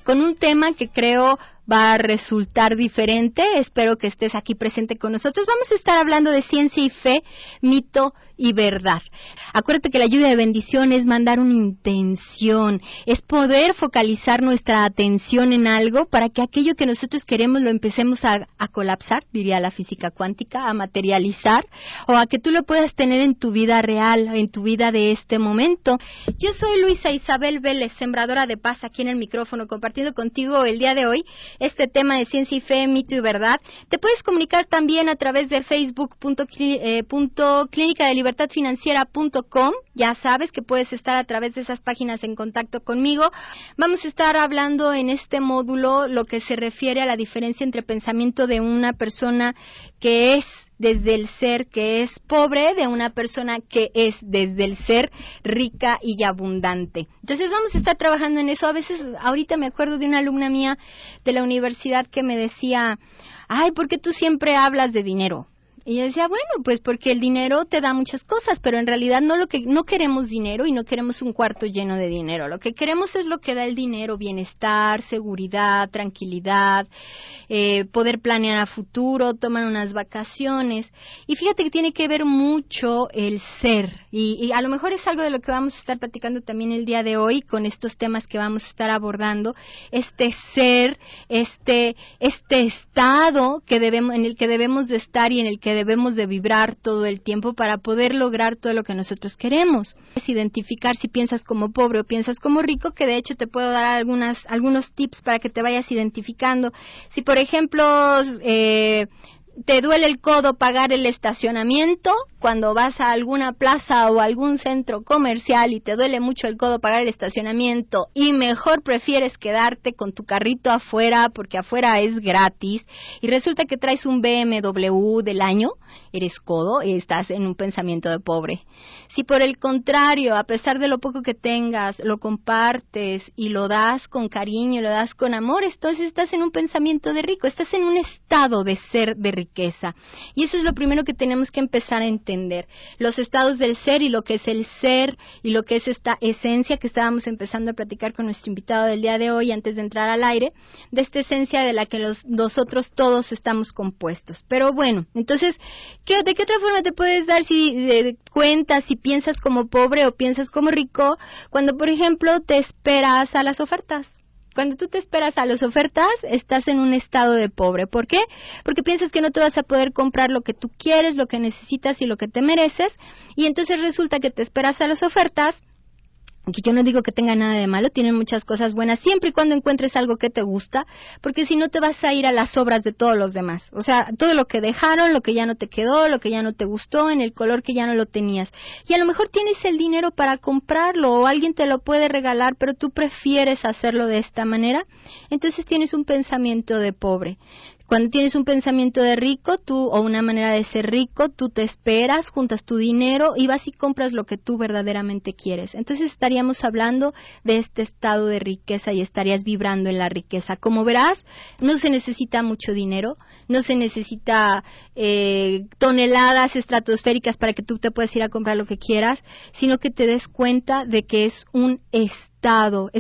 Con un tema que creo va a resultar diferente. Espero que estés aquí presente con nosotros. Vamos a estar hablando de ciencia y fe, mito y verdad. Acuérdate que la lluvia de bendición es mandar una intención, es poder focalizar nuestra atención en algo para que aquello que nosotros queremos lo empecemos a colapsar, diría la física cuántica, a materializar, o a que tú lo puedas tener en tu vida real, en tu vida de este momento. Yo soy Luisa Isabel Vélez, sembradora de paz aquí en el micrófono, compartiendo contigo el día de hoy este tema de ciencia y fe, mito y verdad. Te puedes comunicar también a través de facebook.clinicadelibertadfinanciera.com. Ya sabes que puedes estar a través de esas páginas en contacto conmigo. Vamos a estar hablando en este módulo lo que se refiere a la diferencia entre pensamiento de una persona que es desde el ser que es pobre, de una persona que es desde el ser rica y abundante. Entonces vamos a estar trabajando en eso. A veces, ahorita me acuerdo de una alumna mía de la universidad que me decía, ay, ¿por qué tú siempre hablas de dinero? Y yo decía, bueno, pues porque el dinero te da muchas cosas, pero en realidad no queremos dinero y no queremos un cuarto lleno de dinero. Lo que queremos es lo que da el dinero: bienestar, seguridad, tranquilidad, poder planear a futuro, tomar unas vacaciones. Y fíjate que tiene que ver mucho el ser. Y a lo mejor es algo de lo que vamos a estar platicando también el día de hoy con estos temas que vamos a estar abordando. Este ser, este estado en el que debemos de estar y en el que debemos de vibrar todo el tiempo para poder lograr todo lo que nosotros queremos. Es identificar si piensas como pobre o piensas como rico, que de hecho te puedo dar algunos tips para que te vayas identificando. Si por ejemplo te duele el codo pagar el estacionamiento cuando vas a alguna plaza o algún centro comercial y te duele mucho el codo pagar el estacionamiento y mejor prefieres quedarte con tu carrito afuera porque afuera es gratis y resulta que traes un BMW del año, eres codo y estás en un pensamiento de pobre. Si por el contrario, a pesar de lo poco que tengas, lo compartes y lo das con cariño, lo das con amor, entonces estás en un pensamiento de rico, estás en un estado de ser de riqueza. Y eso es lo primero que tenemos que empezar a entender. Los estados del ser y lo que es el ser y lo que es esta esencia que estábamos empezando a platicar con nuestro invitado del día de hoy antes de entrar al aire, de esta esencia de la que nosotros todos estamos compuestos. Pero bueno, entonces, ¿de qué otra forma te puedes dar cuenta si piensas como pobre o piensas como rico cuando, por ejemplo, te esperas a las ofertas? Cuando tú te esperas a las ofertas, estás en un estado de pobre. ¿Por qué? Porque piensas que no te vas a poder comprar lo que tú quieres, lo que necesitas y lo que te mereces, y entonces resulta que te esperas a las ofertas, que yo no digo que tenga nada de malo, tienen muchas cosas buenas, siempre y cuando encuentres algo que te gusta, porque si no te vas a ir a las obras de todos los demás. O sea, todo lo que dejaron, lo que ya no te quedó, lo que ya no te gustó, en el color que ya no lo tenías. Y a lo mejor tienes el dinero para comprarlo o alguien te lo puede regalar, pero tú prefieres hacerlo de esta manera, entonces tienes un pensamiento de pobre. Cuando tienes un pensamiento de rico, o una manera de ser rico, tú te esperas, juntas tu dinero y vas y compras lo que tú verdaderamente quieres. Entonces estaríamos hablando de este estado de riqueza y estarías vibrando en la riqueza. Como verás, no se necesita mucho dinero, no se necesita toneladas estratosféricas para que tú te puedas ir a comprar lo que quieras, sino que te des cuenta de que es un estado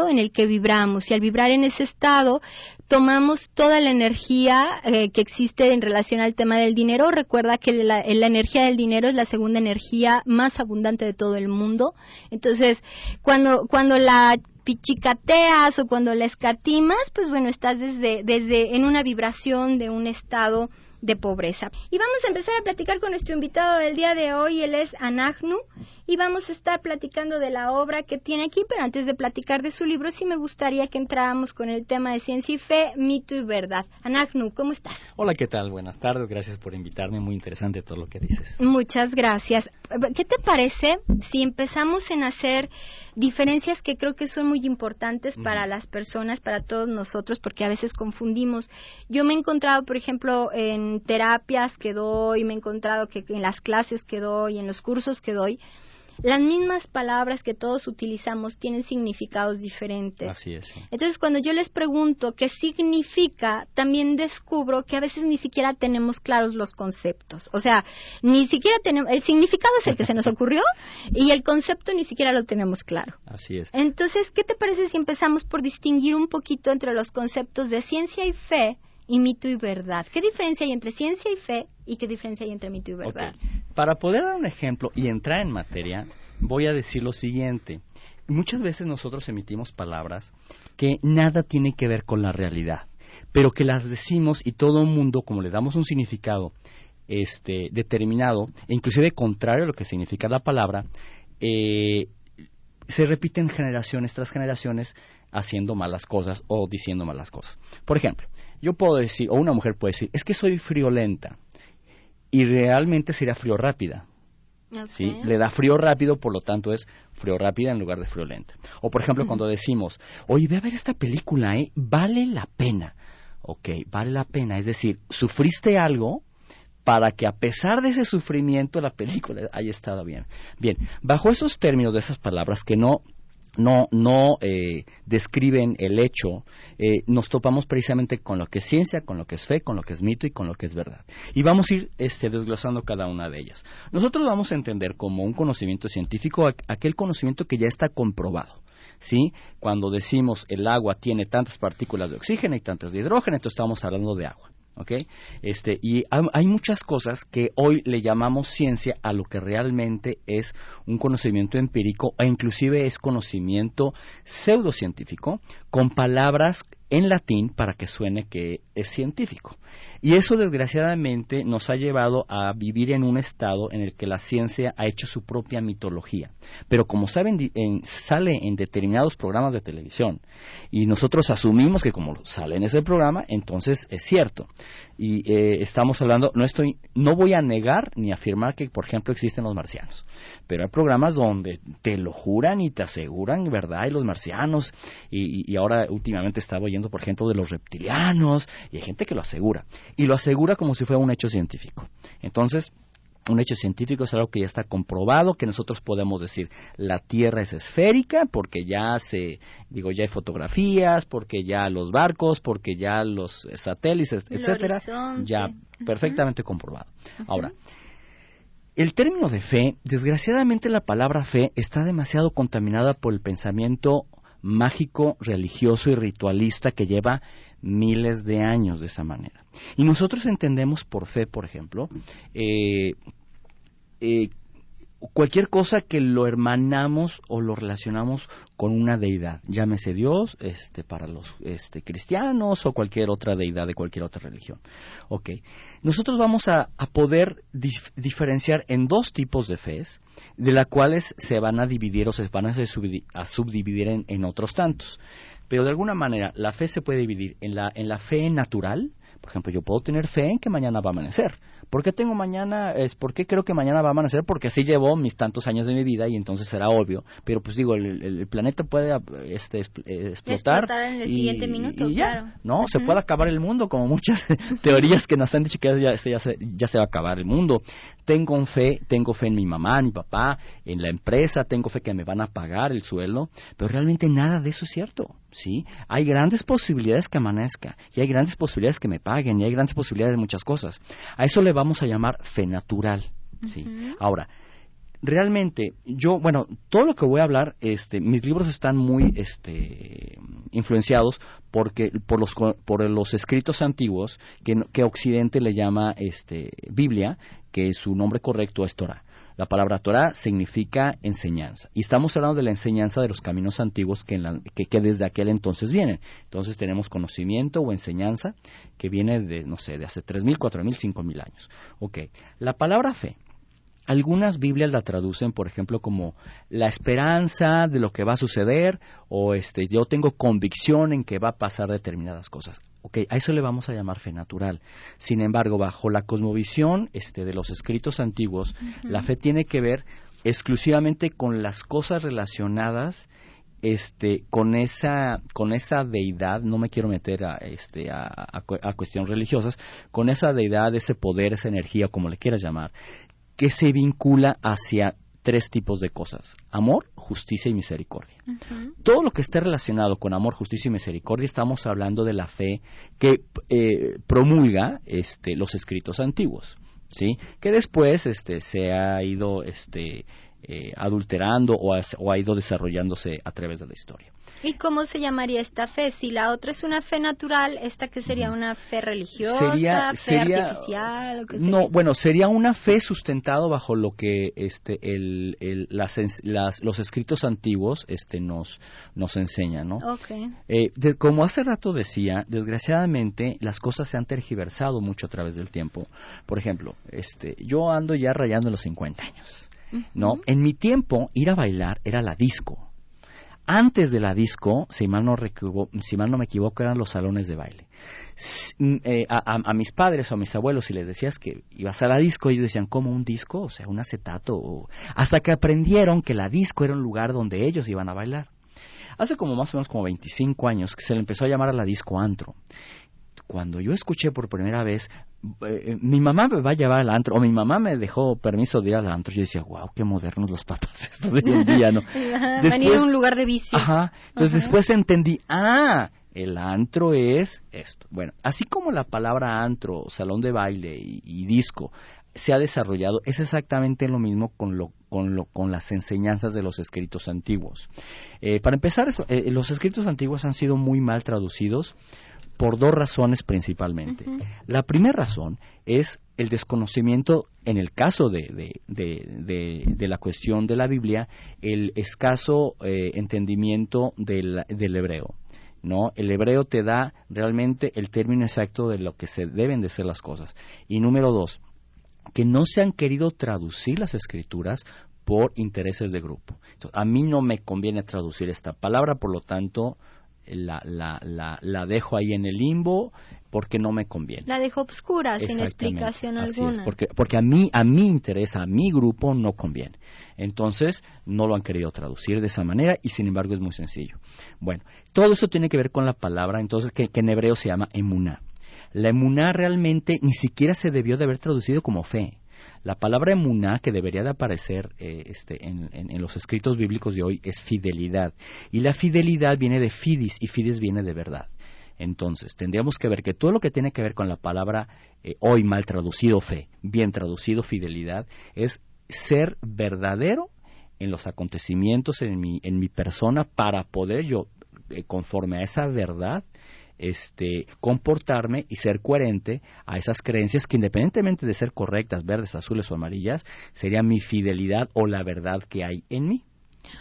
en el que vibramos, y al vibrar en ese estado tomamos toda la energía que existe en relación al tema del dinero. Recuerda que la energía del dinero es la segunda energía más abundante de todo el mundo. Entonces, cuando la pichicateas o cuando la escatimas, pues bueno, estás desde en una vibración de un estado de pobreza. Y vamos a empezar a platicar con nuestro invitado del día de hoy. Él es Anagnu y vamos a estar platicando de la obra que tiene aquí, pero antes de platicar de su libro sí me gustaría que entráramos con el tema de ciencia y fe, mito y verdad. Anagnu, ¿cómo estás? Hola, ¿qué tal? Buenas tardes, gracias por invitarme, muy interesante todo lo que dices. Muchas gracias. ¿Qué te parece si empezamos en hacer diferencias que creo que son muy importantes para las personas, para todos nosotros, porque a veces confundimos? Yo me he encontrado, por ejemplo, en terapias que doy, me he encontrado que en las clases que doy, en los cursos que doy, las mismas palabras que todos utilizamos tienen significados diferentes. Así es. Sí. Entonces, cuando yo les pregunto qué significa, también descubro que a veces ni siquiera tenemos claros los conceptos. O sea, ni siquiera tenemos, el significado es el que se nos ocurrió y el concepto ni siquiera lo tenemos claro. Así es. Entonces, ¿qué te parece si empezamos por distinguir un poquito entre los conceptos de ciencia y fe y mito y verdad? ¿Qué diferencia hay entre ciencia y fe y qué diferencia hay entre mito y verdad? Okay. Para poder dar un ejemplo y entrar en materia, voy a decir lo siguiente. Muchas veces nosotros emitimos palabras que nada tiene que ver con la realidad, pero que las decimos y todo el mundo, como le damos un significado determinado, e inclusive contrario a lo que significa la palabra, se repiten generaciones tras generaciones haciendo malas cosas o diciendo malas cosas. Por ejemplo, yo puedo decir, o una mujer puede decir, es que soy friolenta, y realmente sería frío rápida. Okay. ¿Sí? Le da frío rápido, por lo tanto es frío rápida en lugar de friolenta. O por ejemplo, cuando decimos, oye, ve a ver esta película, vale la pena. Ok, vale la pena, es decir, sufriste algo para que a pesar de ese sufrimiento la película haya estado bien. Bien, bajo esos términos de esas palabras que no describen el hecho, nos topamos precisamente con lo que es ciencia, con lo que es fe, con lo que es mito y con lo que es verdad. Y vamos a ir desglosando cada una de ellas. Nosotros vamos a entender como un conocimiento científico aquel conocimiento que ya está comprobado. ¿Sí? Cuando decimos el agua tiene tantas partículas de oxígeno y tantas de hidrógeno, entonces estamos hablando de agua. ¿Okay? Y hay muchas cosas que hoy le llamamos ciencia a lo que realmente es un conocimiento empírico e inclusive es conocimiento pseudocientífico con palabras en latín para que suene que es científico. Y eso desgraciadamente nos ha llevado a vivir en un estado en el que la ciencia ha hecho su propia mitología. Pero como saben, sale en determinados programas de televisión y nosotros asumimos que como sale en ese programa, entonces es cierto. Y estamos hablando, no voy a negar ni afirmar que, por ejemplo, existen los marcianos. Pero hay programas donde te lo juran y te aseguran, ¿verdad? Y los marcianos, y ahora últimamente estaba oyendo, por ejemplo, de los reptilianos, y hay gente que lo asegura. Y lo asegura como si fuera un hecho científico. Entonces, un hecho científico es algo que ya está comprobado, que nosotros podemos decir la Tierra es esférica, porque ya hay fotografías, porque ya los barcos, porque ya los satélites, etcétera, ya perfectamente comprobado. Ahora, el término de fe, desgraciadamente la palabra fe está demasiado contaminada por el pensamiento mágico, religioso y ritualista que lleva miles de años de esa manera. Y nosotros entendemos por fe, por ejemplo, cualquier cosa que lo hermanamos o lo relacionamos con una deidad, llámese Dios, para los cristianos o cualquier otra deidad de cualquier otra religión. Okay. Nosotros vamos a poder diferenciar en dos tipos de fes, de las cuales se van a dividir o se van a subdividir en otros tantos. Pero de alguna manera la fe se puede dividir en la fe natural. Por ejemplo, yo puedo tener fe en que mañana va a amanecer. ¿Por qué ¿por qué creo que mañana va a amanecer? Porque así llevo mis tantos años de mi vida y entonces será obvio. Pero pues digo, el planeta puede explotar en el siguiente minuto, y ya, claro. ¿no? Se puede acabar el mundo, como muchas teorías que nos han dicho que ya se va a acabar el mundo. Tengo fe en mi mamá, en mi papá, en la empresa, tengo fe que me van a pagar el sueldo, pero realmente nada de eso es cierto, ¿sí? Hay grandes posibilidades que amanezca, y hay grandes posibilidades que me paguen, y hay grandes posibilidades de muchas cosas. A eso le vamos a llamar fe natural, ¿sí? Ahora, realmente, todo lo que voy a hablar, mis libros están muy influenciados por los escritos antiguos que Occidente le llama Biblia, que su nombre correcto es Torah. La palabra Torah significa enseñanza. Y estamos hablando de la enseñanza de los caminos antiguos que desde aquel entonces vienen. Entonces tenemos conocimiento o enseñanza que viene de hace 3.000, 4.000, 5.000 años. Okay. La palabra fe, algunas Biblias la traducen, por ejemplo, como la esperanza de lo que va a suceder, o yo tengo convicción en que va a pasar determinadas cosas. Okay, a eso le vamos a llamar fe natural. Sin embargo, bajo la cosmovisión de los escritos antiguos, la fe tiene que ver exclusivamente con las cosas relacionadas con esa deidad. No me quiero meter a cuestiones religiosas, con esa deidad, ese poder, esa energía, como le quieras llamar, que se vincula hacia tres tipos de cosas: amor, justicia y misericordia. Uh-huh. Todo lo que esté relacionado con amor, justicia y misericordia, estamos hablando de la fe que promulga los escritos antiguos, ¿sí? Que después se ha ido adulterando o ha ido desarrollándose a través de la historia. ¿Y cómo se llamaría esta fe? Si la otra es una fe natural, ¿esta qué sería? ¿Una fe religiosa? ¿Fe artificial? ¿O qué sería? No, bueno, sería una fe sustentado bajo lo que los escritos antiguos nos enseñan, ¿no? Okay. Como hace rato decía, desgraciadamente las cosas se han tergiversado mucho a través del tiempo. Por ejemplo, yo ando ya rayando los 50 años, ¿no? En mi tiempo, ir a bailar era la disco. Antes de la disco, si mal no me equivoco, eran los salones de baile. A mis padres o a mis abuelos, si les decías que ibas a la disco, ellos decían, ¿cómo un disco? O sea, un acetato. Hasta que aprendieron que la disco era un lugar donde ellos iban a bailar. Hace como más o menos como 25 años que se le empezó a llamar a la disco antro. Cuando yo escuché por primera vez, mi mamá me va a llevar al antro, o mi mamá me dejó permiso de ir al antro, yo decía, wow, qué modernos los papás estos de hoy en día, ¿no? Venir a un lugar de vicio. Entonces después entendí, el antro es esto. Bueno, así como la palabra antro, salón de baile y disco se ha desarrollado, es exactamente lo mismo con las enseñanzas de los escritos antiguos. Para empezar, los escritos antiguos han sido muy mal traducidos por dos razones principalmente. Uh-huh. La primera razón es el desconocimiento, en el caso de la cuestión de la Biblia, el escaso entendimiento del hebreo, ¿no? El hebreo te da realmente el término exacto de lo que se deben de ser las cosas. Y número dos, que no se han querido traducir las escrituras por intereses de grupo. Entonces, a mí no me conviene traducir esta palabra, por lo tanto la dejo ahí en el limbo porque no me conviene. La dejo obscura, sin explicación alguna. Así es, porque a mí interesa, a mi grupo no conviene. Entonces, no lo han querido traducir de esa manera y sin embargo es muy sencillo. Bueno, todo eso tiene que ver con la palabra, entonces, que en hebreo se llama emuná. La emuná realmente ni siquiera se debió de haber traducido como fe. La palabra emuná, que debería de aparecer en los escritos bíblicos de hoy, es fidelidad. Y la fidelidad viene de fidis, y fidis viene de verdad. Entonces, tendríamos que ver que todo lo que tiene que ver con la palabra hoy mal traducido fe, bien traducido fidelidad, es ser verdadero en los acontecimientos en mi persona para poder yo, conforme a esa verdad, comportarme y ser coherente a esas creencias que, independientemente de ser correctas, verdes, azules o amarillas, sería mi fidelidad o la verdad que hay en mí.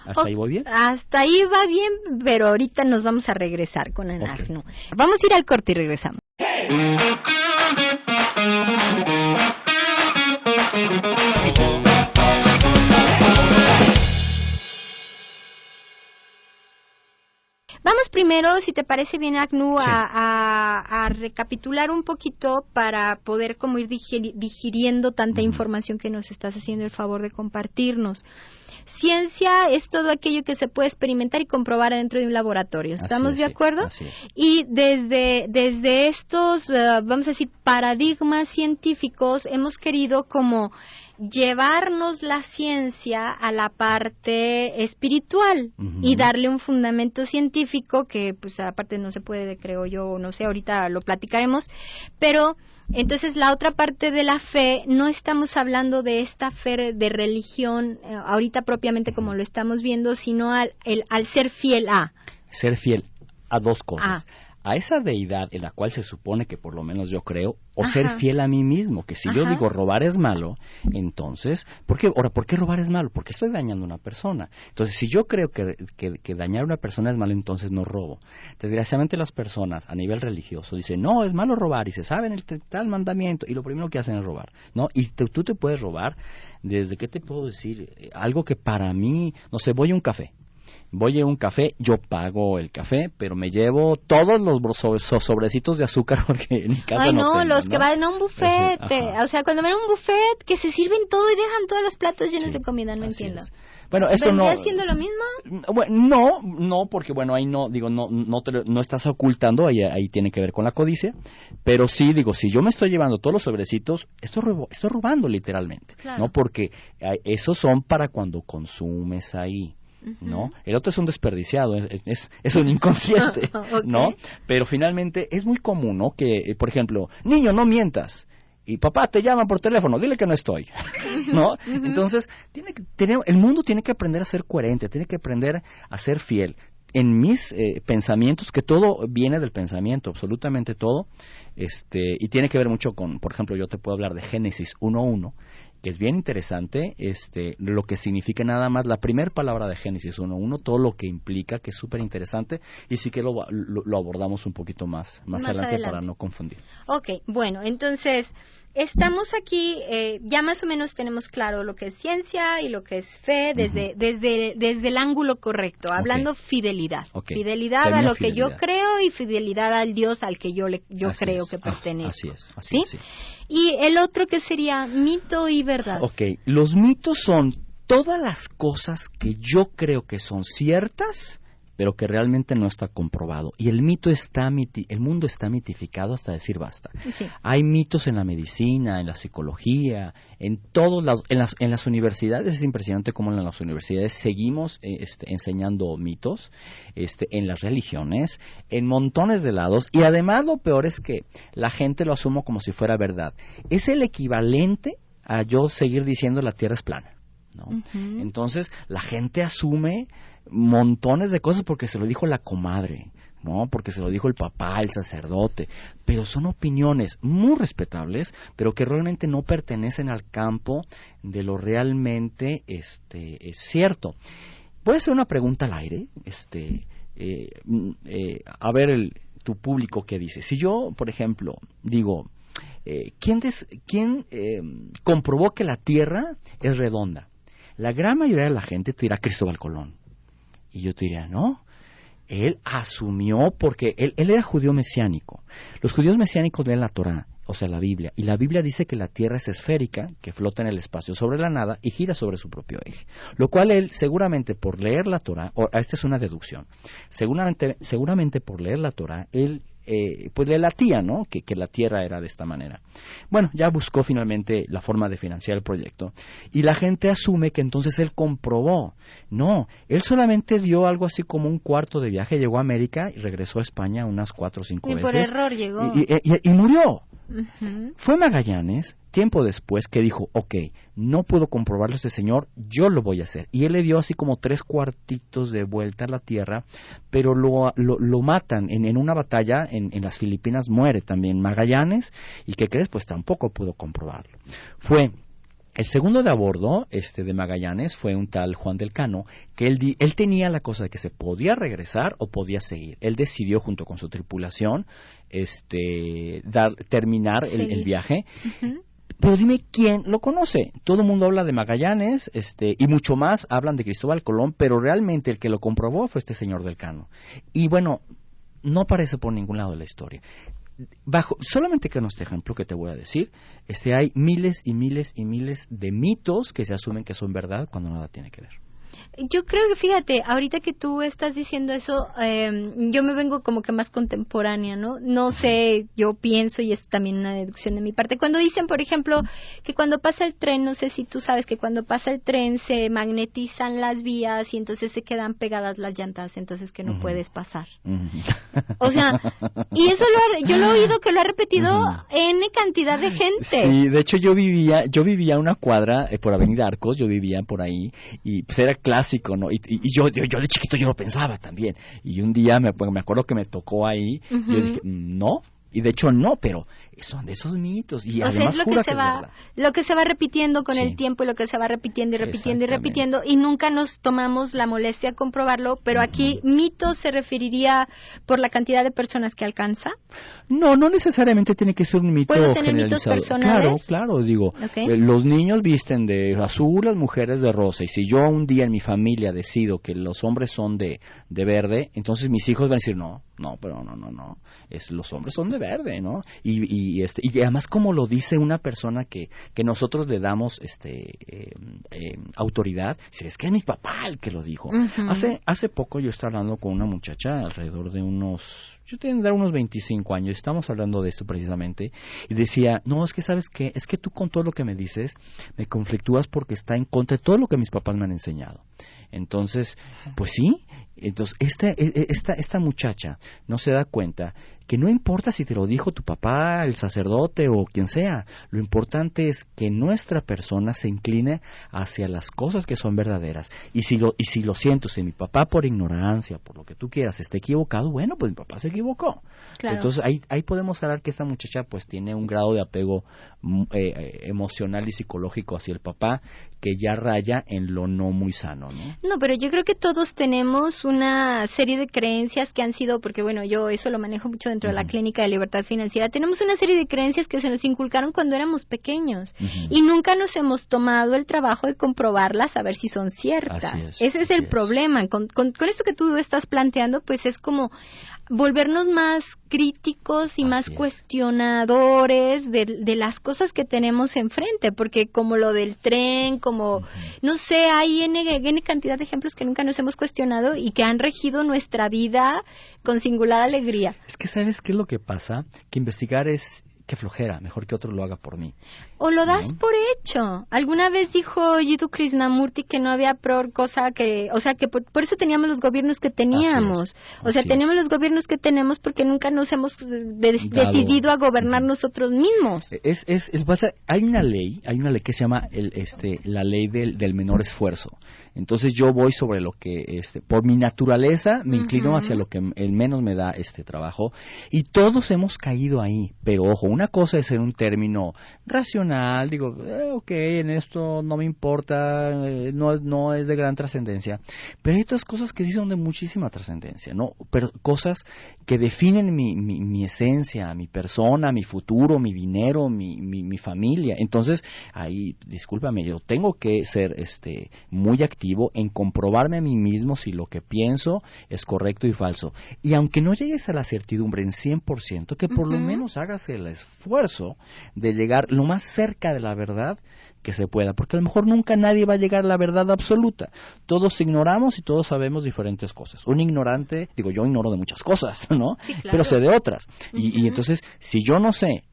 ¿Hasta ahí voy bien? Hasta ahí va bien, pero ahorita nos vamos a regresar con Anagno. Okay. Vamos a ir al corte y regresamos. Vamos primero, si te parece bien, Agnu, sí, a recapitular un poquito para poder como ir digiriendo tanta información que nos estás haciendo el favor de compartirnos. Ciencia es todo aquello que se puede experimentar y comprobar dentro de un laboratorio. ¿Estamos de acuerdo? Así es. Y desde estos, vamos a decir, paradigmas científicos, hemos querido como llevarnos la ciencia a la parte espiritual y darle un fundamento científico que, pues, aparte no se puede, creo yo, no sé, ahorita lo platicaremos, pero entonces la otra parte de la fe, no estamos hablando de esta fe de religión ahorita propiamente como lo estamos viendo, sino al ser fiel a. Ser fiel a dos cosas. A esa deidad en la cual se supone que por lo menos yo creo, o ser fiel a mí mismo, que si yo digo robar es malo, entonces, ¿por qué robar es malo? Porque estoy dañando a una persona. Entonces, si yo creo que dañar a una persona es malo, entonces no robo. Desgraciadamente las personas a nivel religioso dicen, no, es malo robar, y se saben el tal mandamiento, y lo primero que hacen es robar, ¿no? Y tú te puedes robar desde, ¿qué te puedo decir? Algo que para mí, no sé, voy a un café, voy a un café, yo pago el café, pero me llevo todos los sobrecitos de azúcar porque en mi casa no tengo, los ¿no? que van a un buffet, Ajá. o sea, cuando van a un buffet que se sirven todo y dejan todos los platos llenos de comida, no así entiendo. es. Bueno, eso ¿Vendría no. siendo lo mismo? Bueno, no, porque bueno, ahí no, digo, no estás ocultando, ahí tiene que ver con la codicia, pero sí, digo, si yo me estoy llevando todos los sobrecitos, estoy robando literalmente, claro. ¿no? Porque esos son para cuando consumes ahí, ¿no? El otro es un desperdiciado, es un inconsciente, okay. ¿no? Pero finalmente es muy común, ¿no? Que, por ejemplo, niño, no mientas. Y papá te llama por teléfono, dile que no estoy, ¿no? Entonces, el mundo tiene que aprender a ser coherente, tiene que aprender a ser fiel. En mis pensamientos, que todo viene del pensamiento, absolutamente todo, y tiene que ver mucho con, por ejemplo, yo te puedo hablar de Génesis 1:1, que es bien interesante, lo que significa nada más la primera palabra de Génesis 1:1, todo lo que implica, que es súper interesante, y sí que lo abordamos un poquito más adelante para no confundir. Ok, bueno, entonces, estamos aquí, ya más o menos tenemos claro lo que es ciencia y lo que es fe desde el ángulo correcto, hablando fidelidad. Okay. Fidelidad a lo que yo creo y fidelidad al Dios al que yo creo que pertenezco. Así es. Y el otro que sería mito y verdad. Ok, los mitos son todas las cosas que yo creo que son ciertas, pero que realmente no está comprobado. Y el mundo está mitificado hasta decir basta. Sí. Hay mitos en la medicina, en la psicología, en las universidades. Es impresionante cómo en las universidades seguimos enseñando mitos, en las religiones, en montones de lados. Y además lo peor es que la gente lo asume como si fuera verdad. Es el equivalente a yo seguir diciendo la Tierra es plana, ¿no? Entonces la gente asume montones de cosas porque se lo dijo la comadre, ¿no? Porque se lo dijo el papá, el sacerdote, pero son opiniones muy respetables, pero que realmente no pertenecen al campo de lo realmente es cierto. Voy a hacer una pregunta al aire, a ver tu público qué dice. Si yo, por ejemplo, digo, ¿quién comprobó que la Tierra es redonda? La gran mayoría de la gente te dirá Cristóbal Colón. Y yo te diría, no, él asumió porque él era judío mesiánico. Los judíos mesiánicos leen la Torá, o sea, la Biblia, y la Biblia dice que la Tierra es esférica, que flota en el espacio sobre la nada y gira sobre su propio eje. Lo cual él, seguramente por leer la Torá, esta es una deducción, seguramente por leer la Torá, él pues le latía, ¿no? Que la Tierra era de esta manera. Bueno, ya buscó finalmente la forma de financiar el proyecto y la gente asume que entonces él comprobó. No, él solamente dio algo así como un cuarto de viaje, llegó a América y regresó a España unas 4 o 5 veces. Y por error llegó. Y murió. Fue Magallanes, tiempo después, que dijo, ok, no puedo comprobarlo este señor, yo lo voy a hacer. Y él le dio así como 3 cuartitos de vuelta a la Tierra, pero lo matan en una batalla en las Filipinas, muere también Magallanes, y ¿qué crees? Pues tampoco pudo comprobarlo. Fue el segundo de a bordo de Magallanes, fue un tal Juan del Cano, que él tenía la cosa de que se podía regresar o podía seguir. Él decidió junto con su tripulación terminar el viaje. Pero dime quién lo conoce. Todo el mundo habla de Magallanes, y mucho más hablan de Cristóbal Colón, pero realmente el que lo comprobó fue este señor del Cano. Y bueno, no aparece por ningún lado de la historia. Solamente con este ejemplo que te voy a decir, hay miles y miles y miles de mitos que se asumen que son verdad cuando nada tiene que ver. Yo creo que, fíjate, ahorita que tú estás diciendo eso, yo me vengo como que más contemporánea, ¿no? No sé, yo pienso, y es también una deducción de mi parte. Cuando dicen, por ejemplo, que cuando pasa el tren, no sé si tú sabes que cuando pasa el tren se magnetizan las vías y entonces se quedan pegadas las llantas, entonces que no puedes pasar. O sea, y eso yo lo he oído que lo ha repetido N cantidad de gente. Sí, de hecho yo vivía una cuadra por Avenida Arcos, yo vivía por ahí, y pues era clásico, ¿no? Y yo de chiquito yo lo pensaba también. Y un día me acuerdo que me tocó ahí, y yo dije, no, Y de hecho no, pero son de esos mitos. Y o además sea, es lo que se va repitiendo con el tiempo, y lo que se va repitiendo y repitiendo y repitiendo, y nunca nos tomamos la molestia de comprobarlo, pero aquí mito se referiría por la cantidad de personas que alcanza. No necesariamente tiene que ser un mito ¿Puedo tener mitos generalizado. personales? Claro, digo, los niños visten de azul, las mujeres de rosa, y si yo un día en mi familia decido que los hombres son de verde, entonces mis hijos van a decir, no, pero no, los hombres son de verde, ¿no? Y además como lo dice una persona que nosotros le damos autoridad, dice, es que es mi papá el que lo dijo. Hace poco yo estaba hablando con una muchacha alrededor de yo tendría unos 25 años, estamos hablando de esto precisamente, y decía, no, es que ¿sabes qué? Es que tú con todo lo que me dices, me conflictúas porque está en contra de todo lo que mis papás me han enseñado. Entonces, pues sí, entonces esta muchacha no se da cuenta que no importa si te lo dijo tu papá, el sacerdote o quien sea, lo importante es que nuestra persona se incline hacia las cosas que son verdaderas. Y si lo siento, si mi papá por ignorancia, por lo que tú quieras, está equivocado, bueno, pues mi papá se equivocó. Claro. Entonces ahí podemos hablar que esta muchacha pues tiene un grado de apego emocional y psicológico hacia el papá que ya raya en lo no muy sano, ¿no? No, pero yo creo que todos tenemos una serie de creencias que han sido, porque bueno, yo eso lo manejo mucho dentro de la Clínica de Libertad Financiera, tenemos una serie de creencias que se nos inculcaron cuando éramos pequeños y nunca nos hemos tomado el trabajo de comprobarlas a ver si son ciertas. Ese es el problema. Con esto que tú estás planteando, pues es como volvernos más críticos y más cuestionadores de las cosas que tenemos enfrente, porque como lo del tren, como, no sé, hay N cantidad de ejemplos que nunca nos hemos cuestionado y que han regido nuestra vida con singular alegría. Es que ¿sabes qué es lo que pasa? Que investigar es que flojera, mejor que otro lo haga por mí. O lo das por hecho. Alguna vez dijo Jiddu Krishnamurti que no había peor cosa que, o sea, que por eso teníamos los gobiernos que teníamos. Tenemos los gobiernos que tenemos porque nunca nos hemos decidido a gobernar nosotros mismos. Hay una ley que se llama la ley del menor esfuerzo. Entonces yo voy sobre lo que, por mi naturaleza, me inclino hacia lo que el menos me da trabajo, y todos hemos caído ahí. Pero ojo, una cosa es ser un término racional, digo, en esto no me importa, no es de gran trascendencia, pero hay otras cosas que sí son de muchísima trascendencia, ¿no? Pero cosas que definen mi esencia, mi persona, mi futuro, mi dinero, mi familia. Entonces, ahí, discúlpame, yo tengo que ser muy activo en comprobarme a mí mismo si lo que pienso es correcto y falso. Y aunque no llegues a la certidumbre en 100%, que por lo menos hagas el esfuerzo de llegar lo más cerca de la verdad que se pueda, porque a lo mejor nunca nadie va a llegar a la verdad absoluta. Todos ignoramos y todos sabemos diferentes cosas. Un ignorante, yo ignoro de muchas cosas, ¿no? Sí, claro. Pero sé de otras. Y entonces, si yo no sé,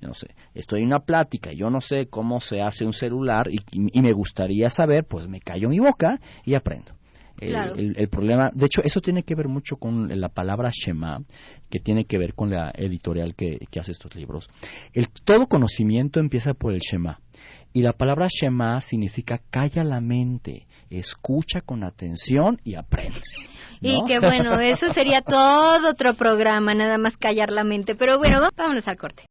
estoy en una plática, yo no sé cómo se hace un celular y me gustaría saber, pues me callo mi boca y aprendo. Claro. El problema, de hecho, eso tiene que ver mucho con la palabra Shema, que tiene que ver con la editorial que hace estos libros. Todo conocimiento empieza por el Shema. Y la palabra Shema significa calla la mente, escucha con atención y aprende. ¿No? Y que bueno, eso sería todo otro programa, nada más callar la mente. Pero bueno, vámonos al corte.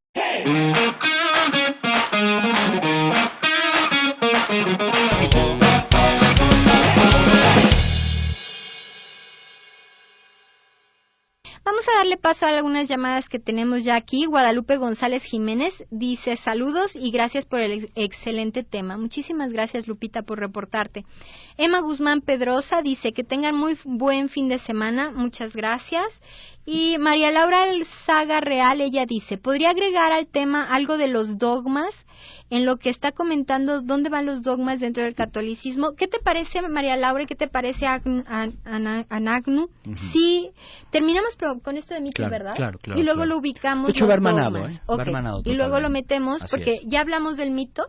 Vamos a darle paso a algunas llamadas que tenemos ya aquí. Guadalupe González Jiménez dice saludos y gracias por el excelente tema. Muchísimas gracias, Lupita, por reportarte. Emma Guzmán Pedrosa dice que tengan muy buen fin de semana. Muchas gracias. Y María Laura Saga Real, ella dice, ¿podría agregar al tema algo de los dogmas? En lo que está comentando, ¿dónde van los dogmas dentro del catolicismo? ¿Qué te parece, María Laura, y qué te parece, Anagnu? Sí, terminamos con esto de mitos, ¿verdad? Claro. Y luego lo ubicamos. De hecho, los va hermanado, dogmas. Va hermanado y luego lo metemos, así porque es. ya hablamos del mito.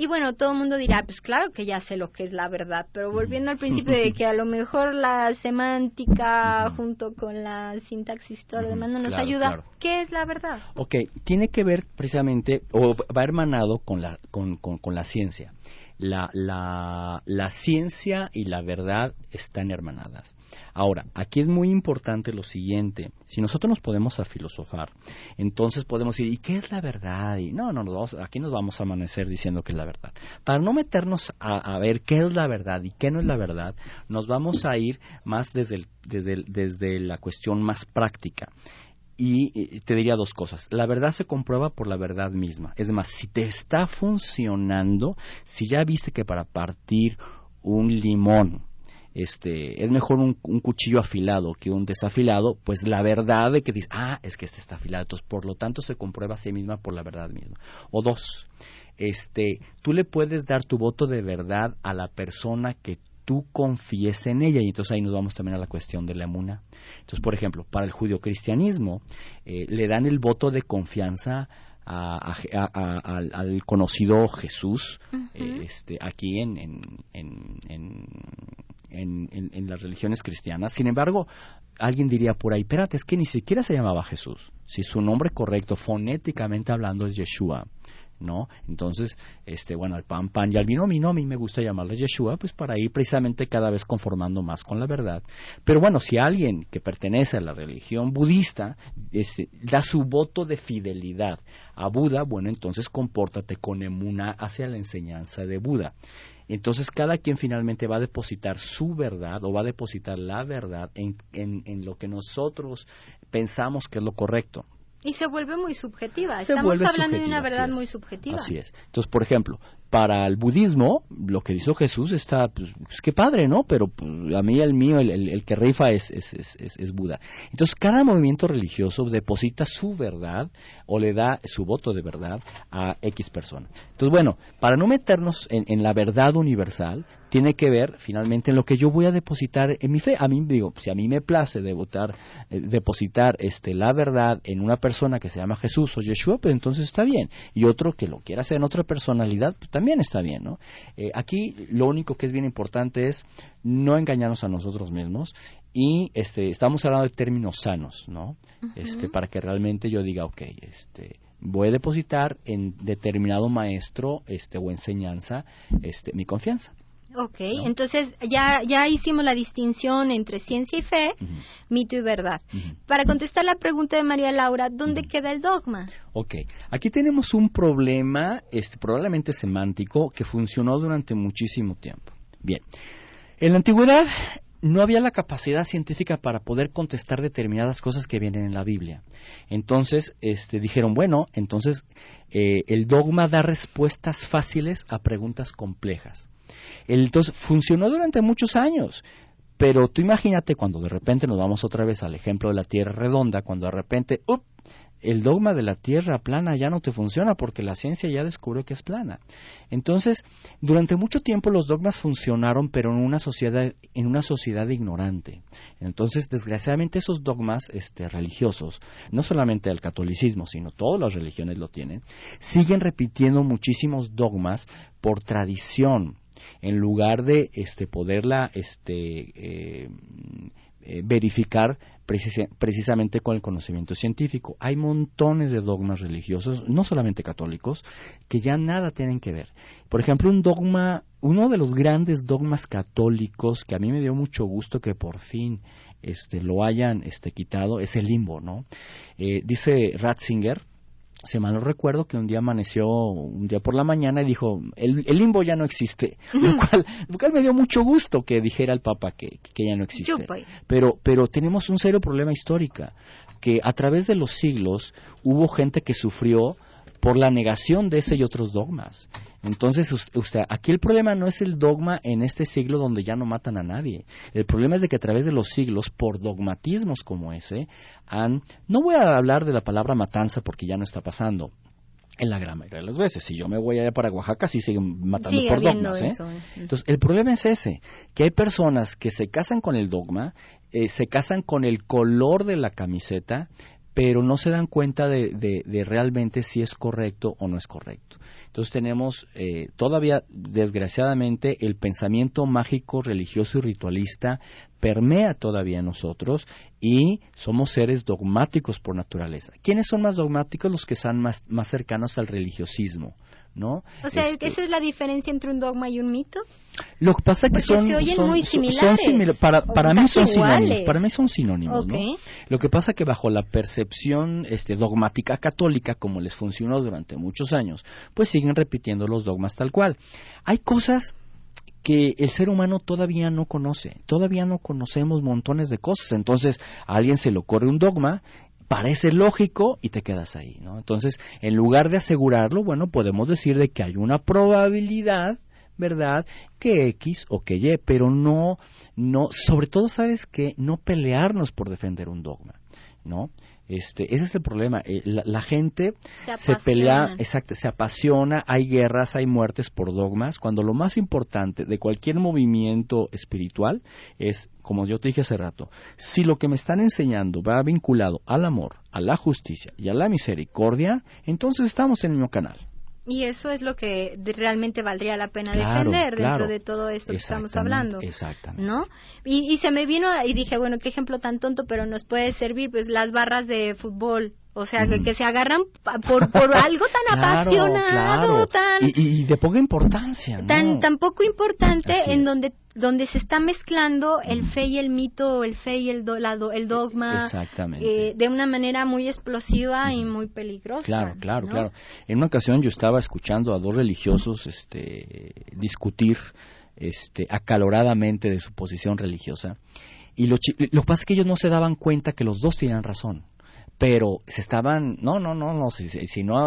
Y bueno, todo el mundo dirá, pues claro que ya sé lo que es la verdad, pero volviendo al principio de que a lo mejor la semántica junto con la sintaxis y todo lo demás no nos ayuda, claro. ¿Qué es la verdad? Ok, tiene que ver precisamente, o va hermanado con la ciencia. la ciencia y la verdad están hermanadas. Ahora, aquí es muy importante lo siguiente: si nosotros nos podemos a filosofar, entonces podemos decir, ¿y qué es la verdad? Y no, aquí nos vamos a amanecer diciendo que es la verdad. Para no meternos a ver qué es la verdad y qué no es la verdad, nos vamos a ir más desde la cuestión más práctica. Y te diría dos cosas. La verdad se comprueba por la verdad misma. Es más, si te está funcionando, si ya viste que para partir un limón es mejor un cuchillo afilado que un desafilado, pues la verdad de que dices, es que este está afilado, entonces por lo tanto se comprueba a sí misma por la verdad misma. O dos, tú le puedes dar tu voto de verdad a la persona que tú confíes en ella, y entonces ahí nos vamos también a la cuestión de la emuná. Entonces, por ejemplo, para el judeocristianismo le dan el voto de confianza al conocido Jesús, aquí en las religiones cristianas. Sin embargo, alguien diría por ahí, espérate, es que ni siquiera se llamaba Jesús. Si su nombre correcto, fonéticamente hablando, es Yeshua, ¿no? Entonces, al pan y al vino, a mí me gusta llamarle Yeshua, pues para ir precisamente cada vez conformando más con la verdad. Pero bueno, si alguien que pertenece a la religión budista da su voto de fidelidad a Buda, bueno, entonces compórtate con emuná hacia la enseñanza de Buda. Entonces cada quien finalmente va a depositar su verdad o va a depositar la verdad en lo que nosotros pensamos que es lo correcto. Y se vuelve muy subjetiva. Estamos hablando de una verdad muy subjetiva. Así es. Entonces, por ejemplo, para el budismo, lo que hizo Jesús está, pues qué padre, ¿no? Pero pues, a mí el mío, el que rifa es Buda. Entonces, cada movimiento religioso deposita su verdad o le da su voto de verdad a X persona. Entonces, bueno, para no meternos en la verdad universal, tiene que ver finalmente en lo que yo voy a depositar en mi fe. A mí, si a mí me place depositar la verdad en una persona que se llama Jesús o Yeshua, pues entonces está bien. Y otro que lo quiera hacer en otra personalidad, pues también está bien, ¿no? Aquí lo único que es bien importante es no engañarnos a nosotros mismos y estamos hablando de términos sanos, ¿no? Uh-huh. Para que realmente yo diga, okay, voy a depositar en determinado maestro o enseñanza mi confianza. Ok, ¿no? Entonces ya hicimos la distinción entre ciencia y fe, uh-huh, mito y verdad. Uh-huh. Para contestar la pregunta de María Laura, ¿dónde queda el dogma? Ok, aquí tenemos un problema probablemente semántico que funcionó durante muchísimo tiempo. Bien, en la antigüedad no había la capacidad científica para poder contestar determinadas cosas que vienen en la Biblia. Entonces, dijeron, bueno, entonces el dogma da respuestas fáciles a preguntas complejas. Entonces, funcionó durante muchos años, pero tú imagínate cuando de repente nos vamos otra vez al ejemplo de la Tierra redonda, cuando de repente, el dogma de la Tierra plana ya no te funciona porque la ciencia ya descubrió que es plana. Entonces, durante mucho tiempo los dogmas funcionaron, pero en una sociedad ignorante. Entonces, desgraciadamente esos dogmas religiosos, no solamente el catolicismo, sino todas las religiones lo tienen, siguen repitiendo muchísimos dogmas por tradición, en lugar de poderla verificar precisamente con el conocimiento científico. Hay montones de dogmas religiosos, no solamente católicos, que ya nada tienen que ver. Por ejemplo, uno de los grandes dogmas católicos que a mí me dio mucho gusto que por fin lo hayan quitado es el limbo, ¿no? Dice Ratzinger, si mal no recuerdo, que un día amaneció un día por la mañana y dijo, el limbo ya no existe, lo cual me dio mucho gusto que dijera el Papa que ya no existe. Pero tenemos un serio problema histórico, que a través de los siglos hubo gente que sufrió por la negación de ese y otros dogmas. Entonces, aquí el problema no es el dogma en este siglo donde ya no matan a nadie. El problema es de que a través de los siglos, por dogmatismos como ese, no voy a hablar de la palabra matanza porque ya no está pasando en la gran mayoría de las veces. Si yo me voy allá para Oaxaca, sí siguen matando por dogmas. Entonces, el problema es ese, que hay personas que se casan con el dogma, se casan con el color de la camiseta, pero no se dan cuenta de realmente si es correcto o no es correcto. Entonces tenemos todavía, desgraciadamente, el pensamiento mágico, religioso y ritualista permea todavía en nosotros y somos seres dogmáticos por naturaleza. ¿Quiénes son más dogmáticos? Los que están más cercanos al religiosismo, ¿no? O sea, ¿esa es la diferencia entre un dogma y un mito? Lo que pasa es que se oyen muy similares. Para mí son sinónimos. Para mí son sinónimos, okay. ¿no? Lo que pasa es que bajo la percepción dogmática católica, como les funcionó durante muchos años, pues siguen repitiendo los dogmas tal cual. Hay cosas que el ser humano todavía no conoce. Todavía no conocemos montones de cosas. Entonces, a alguien se le ocurre un dogma, parece lógico y te quedas ahí, ¿no? Entonces, en lugar de asegurarlo, bueno, podemos decir de que hay una probabilidad, ¿verdad?, que X o que Y, pero no, sobre todo, ¿sabes qué? No pelearnos por defender un dogma, ¿no? Ese es el problema. La gente se pelea, exacto, se apasiona, hay guerras, hay muertes por dogmas, cuando lo más importante de cualquier movimiento espiritual es, como yo te dije hace rato, si lo que me están enseñando va vinculado al amor, a la justicia y a la misericordia, entonces estamos en el mismo canal. Y eso es lo que realmente valdría la pena defender dentro de todo esto que estamos hablando. Exactamente. ¿No? Y se me vino y dije, bueno, qué ejemplo tan tonto, pero nos puede servir, pues las barras de fútbol. O sea, que se agarran por algo tan apasionado, tan... Y de poca importancia, ¿no? Tan poco importante. Así en es. donde se está mezclando el fe y el mito, el fe y el dogma. Exactamente. De una manera muy explosiva y muy peligrosa. Claro, ¿no? claro. En una ocasión yo estaba escuchando a dos religiosos discutir acaloradamente de su posición religiosa, y lo que pasa es que ellos no se daban cuenta que los dos tenían razón. Pero se estaban,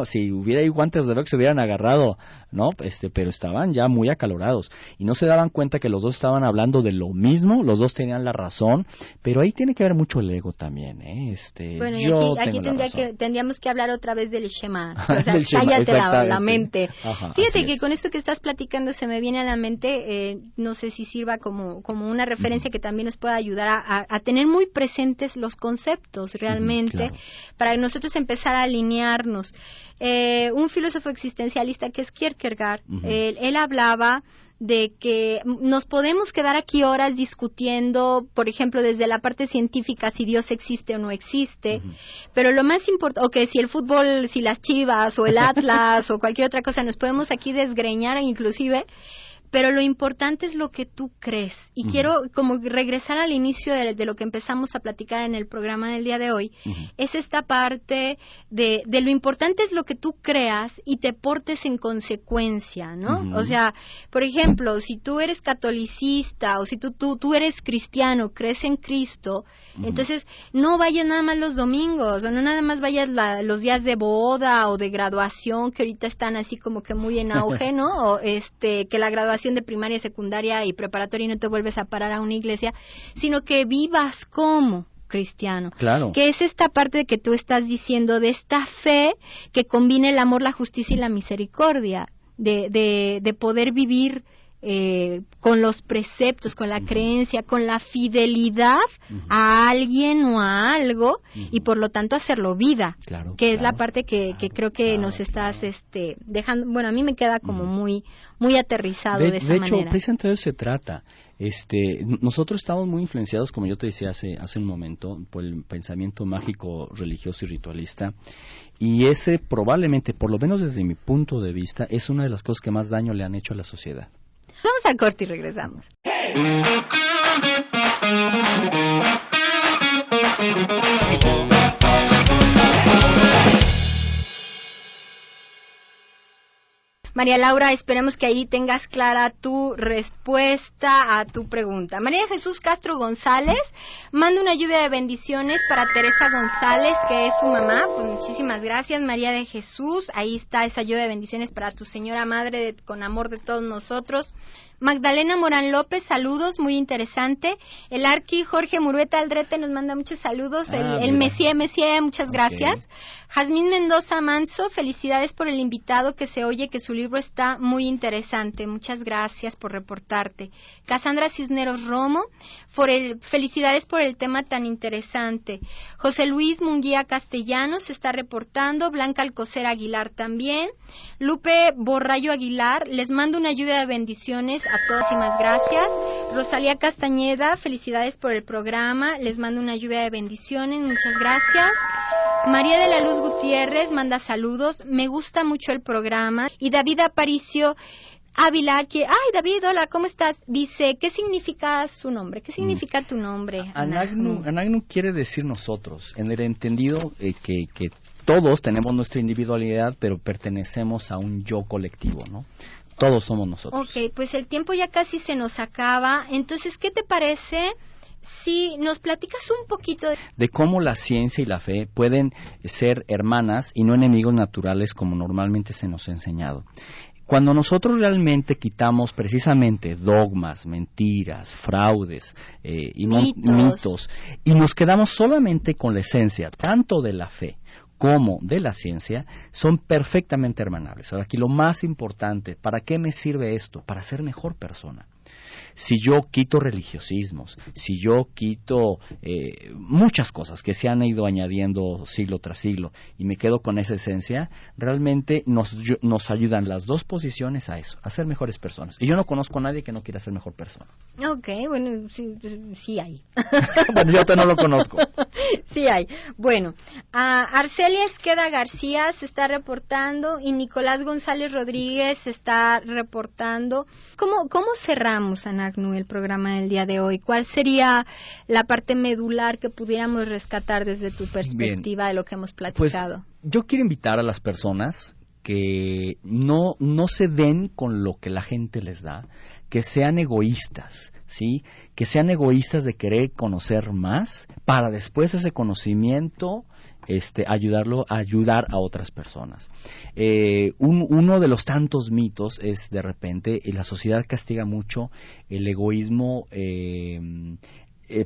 si hubiera guantes de box se hubieran agarrado, ¿no? Pero estaban ya muy acalorados y no se daban cuenta que los dos estaban hablando de lo mismo, los dos tenían la razón, pero ahí tiene que haber mucho el ego también, ¿eh? Bueno, y aquí tendríamos que hablar otra vez del Shema, o sea, cállate la mente. Ajá, fíjate que con esto que estás platicando se me viene a la mente, no sé si sirva como una referencia que también nos pueda ayudar a tener muy presentes los conceptos realmente. Claro. Para nosotros empezar a alinearnos. Un filósofo existencialista que es Kierkegaard, él hablaba de que nos podemos quedar aquí horas discutiendo, por ejemplo, desde la parte científica, si Dios existe o no existe, pero lo más importante, o que si el fútbol, si las Chivas o el Atlas o cualquier otra cosa, nos podemos aquí desgreñar inclusive, pero lo importante es lo que tú crees. Y quiero como regresar al inicio de lo que empezamos a platicar en el programa del día de hoy. Es esta parte de lo importante es lo que tú creas y te portes en consecuencia, ¿no? O sea, por ejemplo, si tú eres catolicista o si tú eres cristiano, crees en Cristo, entonces no vayas nada más los domingos, o no nada más vayas los días de boda o de graduación, que ahorita están así como que muy en auge, ¿no? O que la graduación de primaria, secundaria y preparatoria y no te vuelves a parar a una iglesia, sino que vivas como cristiano. Claro. Que es esta parte de que tú estás diciendo, de esta fe que combina el amor, la justicia y la misericordia, de poder vivir con los preceptos, con la creencia, con la fidelidad a alguien o a algo y por lo tanto hacerlo vida, que es la parte que creo que nos estás dejando, bueno, a mí me queda como muy aterrizado de esa manera. De hecho, precisamente de eso se trata. Nosotros estamos muy influenciados, como yo te decía hace un momento, por el pensamiento mágico, religioso y ritualista, y ese probablemente, por lo menos desde mi punto de vista, es una de las cosas que más daño le han hecho a la sociedad. Vamos a corte y regresamos. María Laura, esperemos que ahí tengas clara tu respuesta a tu pregunta. María Jesús Castro González manda una lluvia de bendiciones para Teresa González, que es su mamá. Pues muchísimas gracias, María de Jesús. Ahí está esa lluvia de bendiciones para tu señora madre, con amor de todos nosotros. Magdalena Morán López, saludos, muy interesante. El Arqui Jorge Murueta Aldrete nos manda muchos saludos. El Messier, muchas gracias. Jazmín Mendoza Manso, felicidades por el invitado, que se oye que su libro está muy interesante. Muchas gracias por reportarte. Cassandra Cisneros Romo, felicidades por el tema tan interesante. José Luis Munguía Castellanos se está reportando. Blanca Alcocer Aguilar también. Lupe Borrayo Aguilar, les mando una lluvia de bendiciones a todos y más gracias. Rosalía Castañeda, felicidades por el programa, les mando una lluvia de bendiciones, muchas gracias. María de la Luz Gutiérrez manda saludos, me gusta mucho el programa. Y David Aparicio Ávila, David, hola, ¿cómo estás? Dice, ¿qué significa su nombre? ¿Qué significa tu nombre? Anagnu quiere decir nosotros, en el entendido que todos tenemos nuestra individualidad, pero pertenecemos a un yo colectivo, ¿no? Todos somos nosotros. Ok, pues el tiempo ya casi se nos acaba. Entonces, ¿qué te parece si nos platicas un poquito de cómo la ciencia y la fe pueden ser hermanas y no enemigos naturales como normalmente se nos ha enseñado? Cuando nosotros realmente quitamos precisamente dogmas, mentiras, fraudes y mitos, y nos quedamos solamente con la esencia tanto de la fe como de la ciencia, son perfectamente hermanables. Ahora, aquí lo más importante, ¿para qué me sirve esto? Para ser mejor persona. Si yo quito religiosismos, si yo quito muchas cosas que se han ido añadiendo siglo tras siglo y me quedo con esa esencia, realmente nos ayudan las dos posiciones a eso, a ser mejores personas. Y yo no conozco a nadie que no quiera ser mejor persona. Ok, bueno, sí hay. Bueno, yo no lo conozco. Sí hay. Bueno, Arcelia Esqueda García se está reportando y Nicolás González Rodríguez se está reportando. ¿Cómo cerramos, Anagnu, el programa del día de hoy? ¿Cuál sería la parte medular que pudiéramos rescatar desde tu perspectiva de lo que hemos platicado? Pues, yo quiero invitar a las personas que no se den con lo que la gente les da, que sean egoístas, ¿sí? Que sean egoístas de querer conocer más para después ese conocimiento ayudar a otras personas. Uno de los tantos mitos es, de repente, la sociedad castiga mucho el egoísmo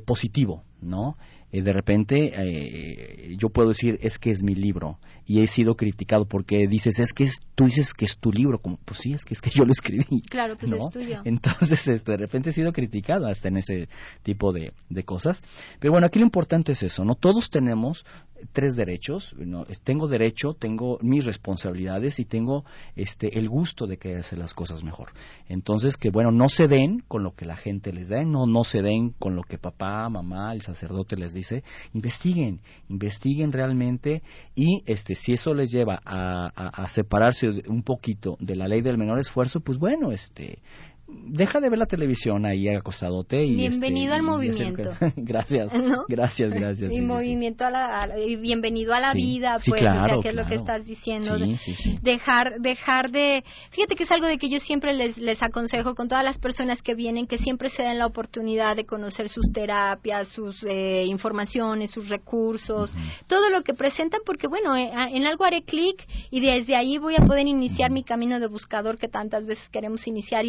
positivo, ¿no? De repente yo puedo decir, es que es mi libro, y he sido criticado porque dices, tú dices que es tu libro, como, pues sí, es que yo lo escribí. Claro, pues ¿no? es tuyo. Entonces, de repente he sido criticado hasta en ese tipo de cosas. Pero bueno, aquí lo importante es eso, ¿no? Todos tenemos 3 derechos, ¿no? Tengo derecho, tengo mis responsabilidades y tengo el gusto de querer hacer las cosas mejor. Entonces, que bueno, no se den con lo que la gente les da, no se den con lo que papá, mamá, el sacerdote les dice. Investiguen realmente, y si eso les lleva a separarse un poquito de la ley del menor esfuerzo, pues bueno, deja de ver la televisión ahí acostadote y bienvenido al movimiento. Gracias, ¿no? gracias y sí, movimiento sí. Y bienvenido a la vida, pues, claro, o sea, que es lo que estás diciendo, sí. dejar de, fíjate que es algo de que yo siempre les aconsejo con todas las personas que vienen, que siempre se den la oportunidad de conocer sus terapias, sus informaciones, sus recursos, todo lo que presentan, porque bueno, en algo haré clic y desde ahí voy a poder iniciar mi camino de buscador que tantas veces queremos iniciar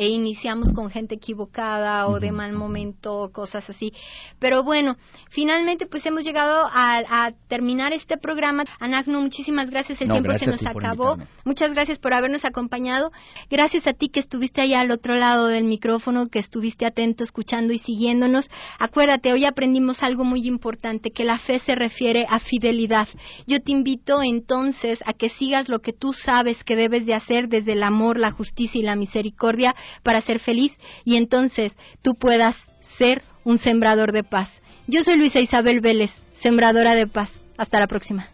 e iniciamos con gente equivocada o de mal momento, cosas así. Pero bueno, finalmente pues hemos llegado a terminar este programa. Anagnu, muchísimas gracias, el tiempo se nos acabó. Muchas gracias por habernos acompañado. Gracias a ti que estuviste allá al otro lado del micrófono, que estuviste atento, escuchando y siguiéndonos. Acuérdate, hoy aprendimos algo muy importante, que la fe se refiere a fidelidad. Yo te invito entonces a que sigas lo que tú sabes que debes de hacer desde el amor, la justicia y la misericordia, para ser feliz, y entonces tú puedas ser un sembrador de paz. Yo soy Luisa Isabel Vélez, sembradora de paz. Hasta la próxima.